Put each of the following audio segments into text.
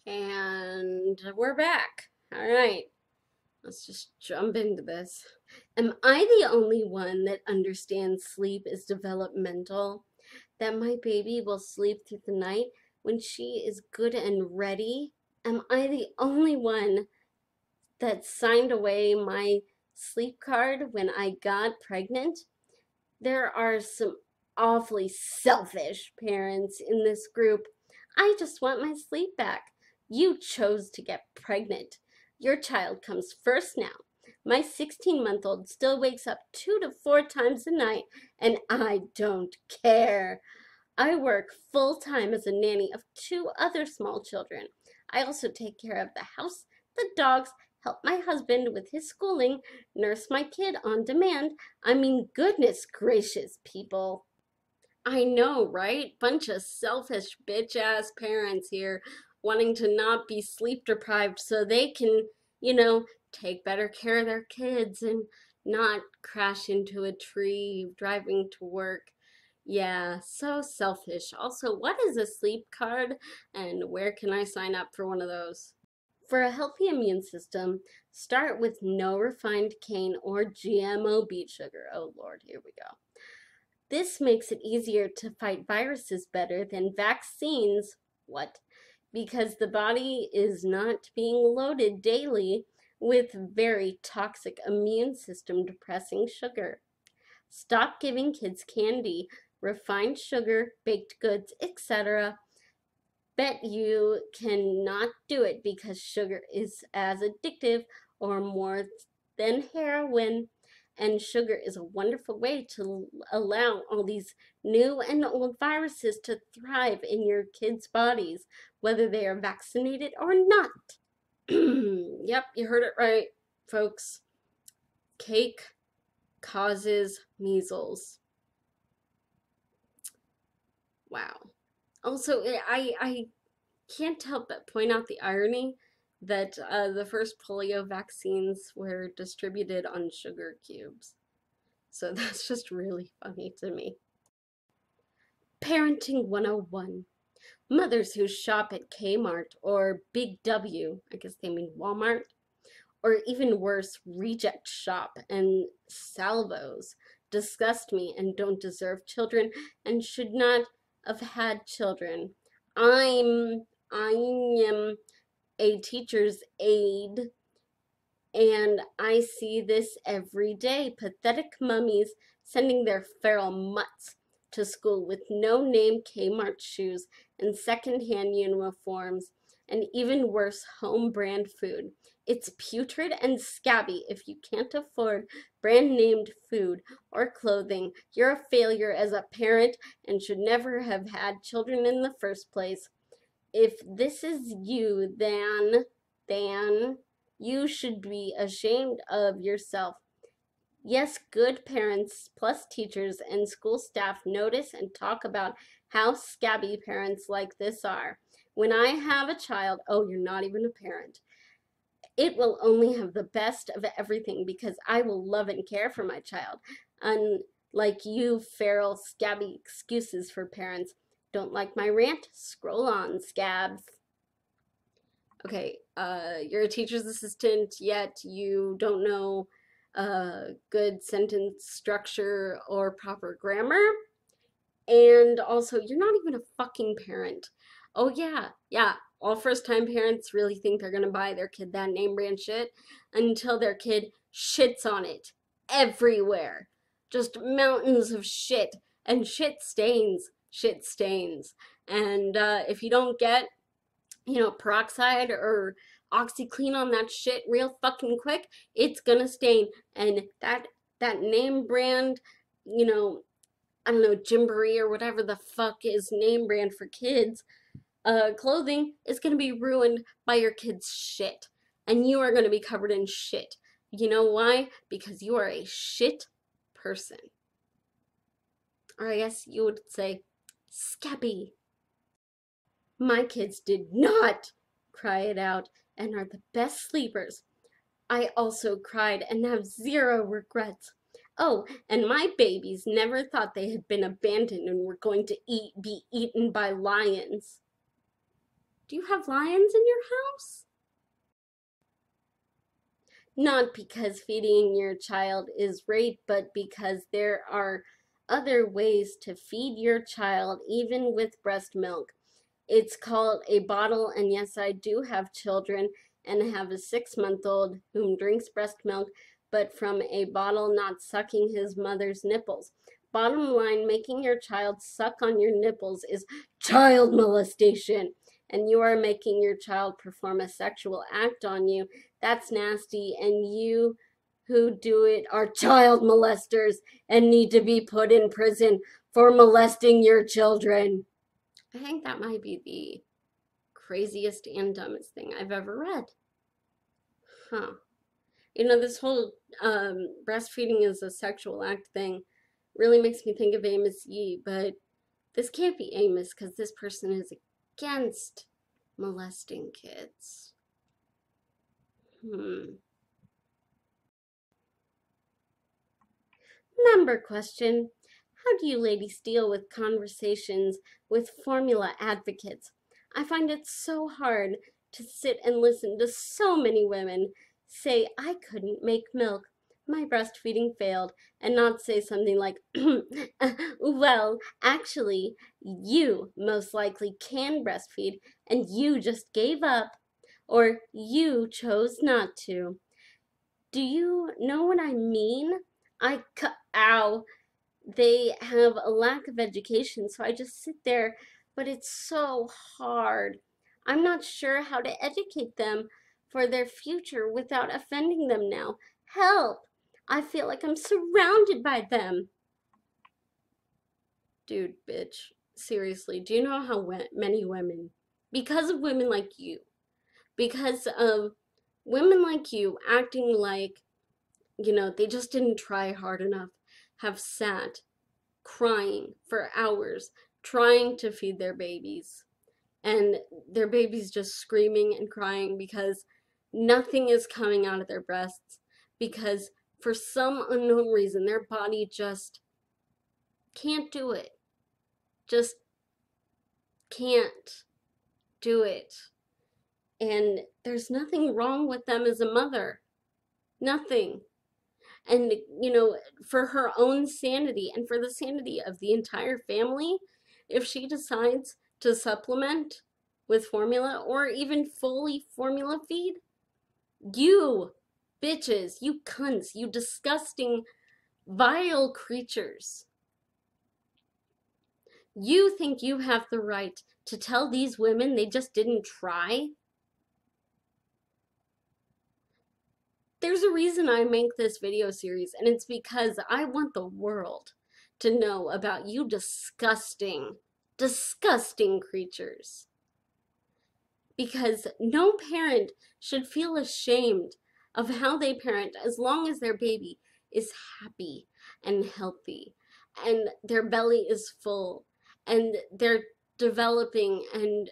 And we're back. All right, let's just jump into this. Am I the only one that understands sleep is developmental? That my baby will sleep through the night when she is good and ready? Am I the only one that signed away my sleep card when I got pregnant? There are some awfully selfish parents in this group. I just want my sleep back. You chose to get pregnant. Your child comes first now. My 16-month-old still wakes up 2 to 4 times a night, and I don't care. I work full-time as a nanny of 2 other small children. I also take care of the house, the dogs, help my husband with his schooling, nurse my kid on demand. I mean, goodness gracious, people. I know, right? Bunch of selfish bitch-ass parents here wanting to not be sleep deprived so they can, take better care of their kids and not crash into a tree driving to work. Yeah, so selfish. Also, what is a sleep card and where can I sign up for one of those? For a healthy immune system, start with no refined cane or GMO beet sugar. Oh Lord, here we go. This makes it easier to fight viruses better than vaccines. What? Because the body is not being loaded daily with very toxic immune system depressing sugar. Stop giving kids candy, refined sugar, baked goods, etc. Bet you cannot do it because sugar is as addictive or more than heroin. And sugar is a wonderful way to allow all these new and old viruses to thrive in your kids' bodies, whether they are vaccinated or not. Yep, you heard it right, folks. Cake causes measles. Wow. Also, I can't help but point out the irony that the first polio vaccines were distributed on sugar cubes. So that's just really funny to me. Parenting 101. Mothers who shop at Kmart or Big W, I guess they mean Walmart, or even worse, reject shop and salvos disgust me and don't deserve children and should not have had children. I am a teacher's aide, and I see this every day. Pathetic mummies sending their feral mutts to school with no-name Kmart shoes and second-hand uniforms, and even worse, home brand food. It's putrid and scabby. If you can't afford brand-named food or clothing, you're a failure as a parent and should never have had children in the first place. If this is you, then you should be ashamed of yourself. Yes, good parents plus teachers and school staff notice and talk about how scabby parents like this are. When I have a child, oh, you're not even a parent. It will only have the best of everything because I will love and care for my child. Unlike you, feral, scabby excuses for parents. Don't like my rant? Scroll on, scabs. Okay, you're a teacher's assistant, yet you don't know good sentence structure or proper grammar. And also, you're not even a fucking parent. Oh, yeah. All first-time parents really think they're gonna buy their kid that name brand shit until their kid shits on it everywhere. Just mountains of shit and shit stains. And if you don't get, peroxide or OxyClean on that shit real fucking quick, it's gonna stain. And that name brand, I don't know, Gymboree or whatever the fuck is name brand for kids, clothing is gonna be ruined by your kid's shit. And you are gonna be covered in shit. You know why? Because you are a shit person. Or I guess you would say, scabby. My kids did not cry it out and are the best sleepers. I also cried and have zero regrets. Oh, and my babies never thought they had been abandoned and were going to be eaten by lions. Do you have lions in your house? Not because feeding your child is rape, but because there are other ways to feed your child, even with breast milk. It's called a bottle, and yes, I do have children and have a 6-month-old whom drinks breast milk, but from a bottle, not sucking his mother's nipples. Bottom line, making your child suck on your nipples is child molestation, and you are making your child perform a sexual act on you. That's nasty, and you who do it are child molesters and need to be put in prison for molesting your children. I think that might be the craziest and dumbest thing I've ever read. Huh. You know, this whole breastfeeding is a sexual act thing really makes me think of Amos Yee, but this can't be Amos because this person is against molesting kids. Number question. How do you ladies deal with conversations with formula advocates? I find it so hard to sit and listen to so many women say, I couldn't make milk, my breastfeeding failed, and not say something like, well, actually, you most likely can breastfeed, and you just gave up, or you chose not to. Do you know what I mean? Ow. They have a lack of education, so I just sit there, but it's so hard. I'm not sure how to educate them for their future without offending them now. Help! I feel like I'm surrounded by them. Dude, bitch, seriously, do you know how many women, because of women like you, because of women like you acting like, they just didn't try hard enough, have sat crying for hours trying to feed their babies, and their babies just screaming and crying because nothing is coming out of their breasts, because for some unknown reason their body just can't do it, just can't do it. And there's nothing wrong with them as a mother, nothing. And for her own sanity and for the sanity of the entire family, if she decides to supplement with formula or even fully formula feed, you bitches, you cunts, you disgusting, vile creatures, you think you have the right to tell these women they just didn't try? There's a reason I make this video series, and it's because I want the world to know about you disgusting, disgusting creatures. Because no parent should feel ashamed of how they parent as long as their baby is happy and healthy and their belly is full and they're developing, and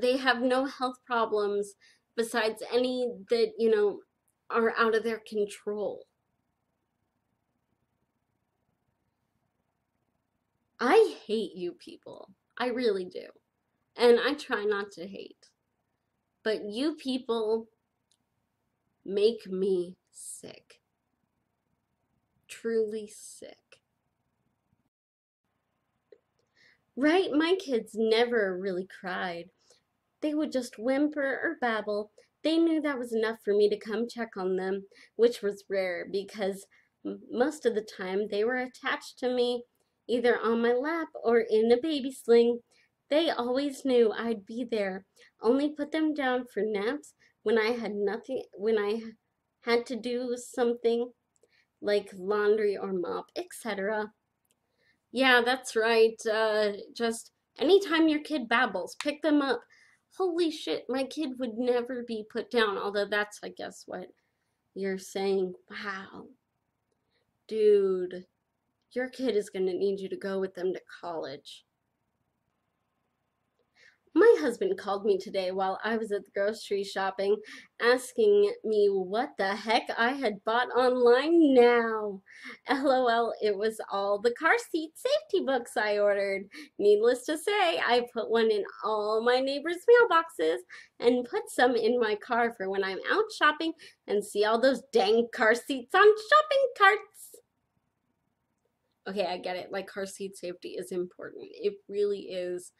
they have no health problems besides any that are out of their control. I hate you people. I really do. And I try not to hate. But you people make me sick. Truly sick. Right? My kids never really cried. They would just whimper or babble. They knew that was enough for me to come check on them, which was rare because most of the time they were attached to me, either on my lap or in a baby sling. They always knew I'd be there. Only put them down for naps when I had to do something like laundry or mop, etc. Yeah, that's right. Just anytime your kid babbles, pick them up. Holy shit, my kid would never be put down, although that's, I guess, what you're saying. Wow. Dude, your kid is going to need you to go with them to college. My husband called me today while I was at the grocery shopping, asking me what the heck I had bought online now. LOL, it was all the car seat safety books I ordered. Needless to say, I put one in all my neighbors' mailboxes and put some in my car for when I'm out shopping and see all those dang car seats on shopping carts. Okay, I get it. Like, car seat safety is important. It really is.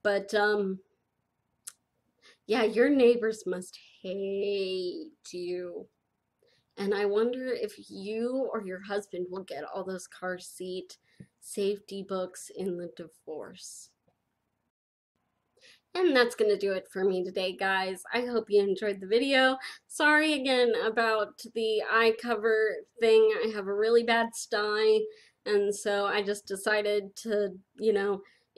But yeah, your neighbors must hate you. And I wonder if you or your husband will get all those car seat safety books in the divorce. And that's going to do it for me today, guys. I hope you enjoyed the video. Sorry again about the eye cover thing. I have a really bad sty, and so I just decided to,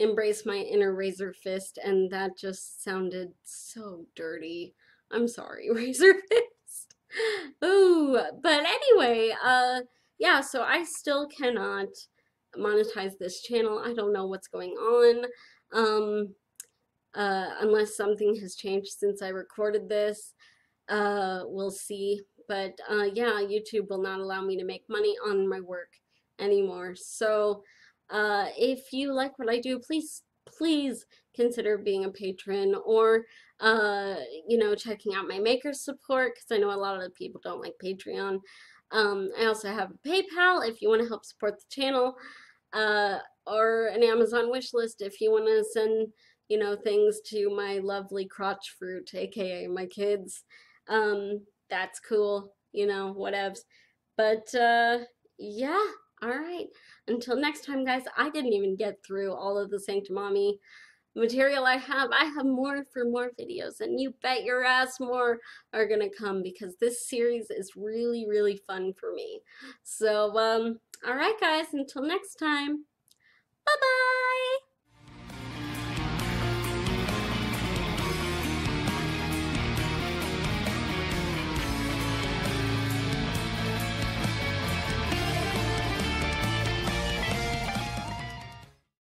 embrace my inner razor fist, and that just sounded so dirty. I'm sorry, razor fist. Ooh, but anyway, yeah, so I still cannot monetize this channel. I don't know what's going on. Unless something has changed since I recorded this. We'll see. But yeah, YouTube will not allow me to make money on my work anymore. So if you like what I do, please consider being a patron, or checking out my maker support, because I know a lot of people don't like Patreon. I also have a PayPal if you want to help support the channel, or an Amazon wish list if you want to send things to my lovely crotch fruit, aka my kids. That's cool, whatevs. But yeah, all right. Until next time, guys, I didn't even get through all of the Sanctimommy material I have. I have more for more videos, and you bet your ass more are gonna come, because this series is really, really fun for me. So, all right, guys, until next time, bye-bye!